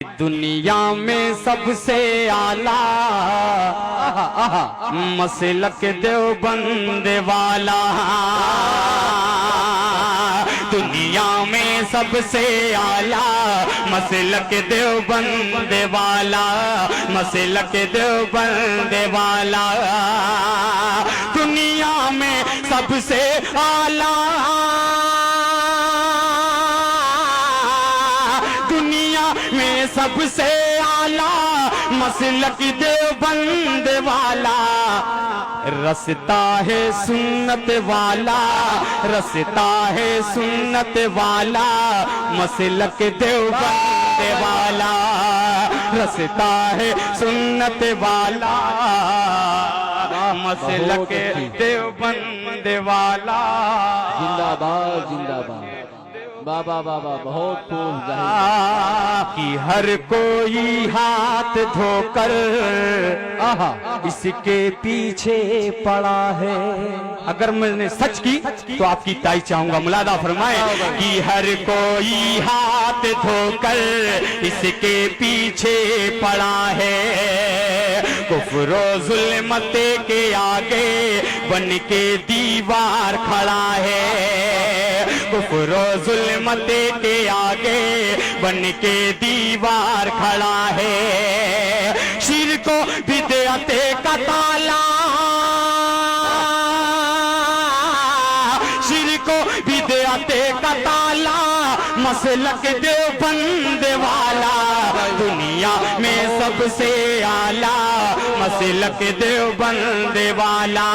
दुनिया में सबसे आला मसलक देवबंद वाला। दुनिया में सबसे आला मसलक देवबंद वाला, मसलक देवबंद वाला। दुनिया में सबसे आला, दुनिया में सबसे आला मसलक देवबंद वाला। रसता है सुन्नत वाला, रसता है सुन्नत वाला मसलक देवबंद वाला। रसता है सुन्नत वाला मसलक देवबंद वाला। जिंदाबाद जिंदाबाद, बाबा बाबा बहुत खूब कि हर कोई हाथ धोकर इसके पीछे पड़ा है। अगर मैंने सच की तो आपकी ताई चाहूंगा, मुलादा फरमाए कि हर कोई हाथ धोकर इसके पीछे पड़ा है। कुफ्र जुल्मत के आगे बन के दीवार खड़ा है। कुफ्र जुल्मत के आगे बन के दीवार खड़ा है। शिर्क बिदअत का ताला, शिर्क बिदअत का ताला मसलक देवबंद वाला। दुनिया में सबसे आला मसलक देवबंद वाला।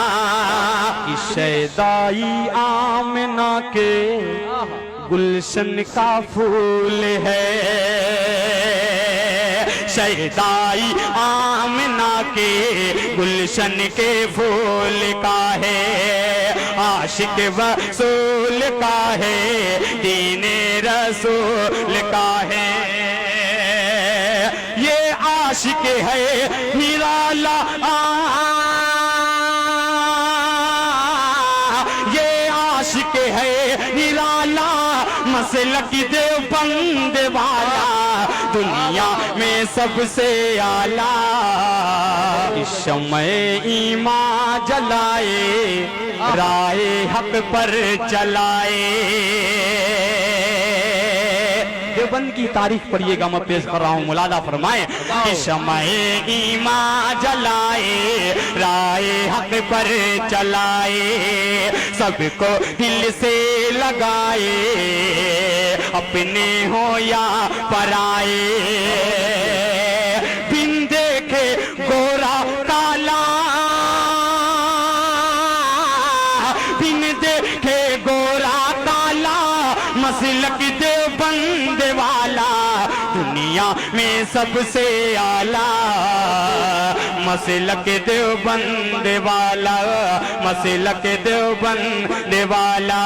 शैदाई आमना के गुलशन का फूल है, शैदाई आमना के गुलशन के फूल का है। आशिक वसूल का है, दीने रसूल का है। ये आशिक है निराला, ये आशिक है निराला मसलक देवबंद वाला। दुनिया में सबसे आला शम्ए ईमान जलाए, राहे हक पर चलाए। देवबंद की तारीफ पढ़िएगा, मैं पेश कर रहा हूँ, मुलादा फरमाए कि शम्ए ईमान जलाए, राहे हक पर चलाए। सबको दिल से लगाए, अपने हो या पराए। बिन देखे गोरा काला, बिन देखे गोरा काला मसलक देवबंद वाला। दुनिया में सबसे आला मसलक देवबंद वाला, मसलक देवबंद वाला।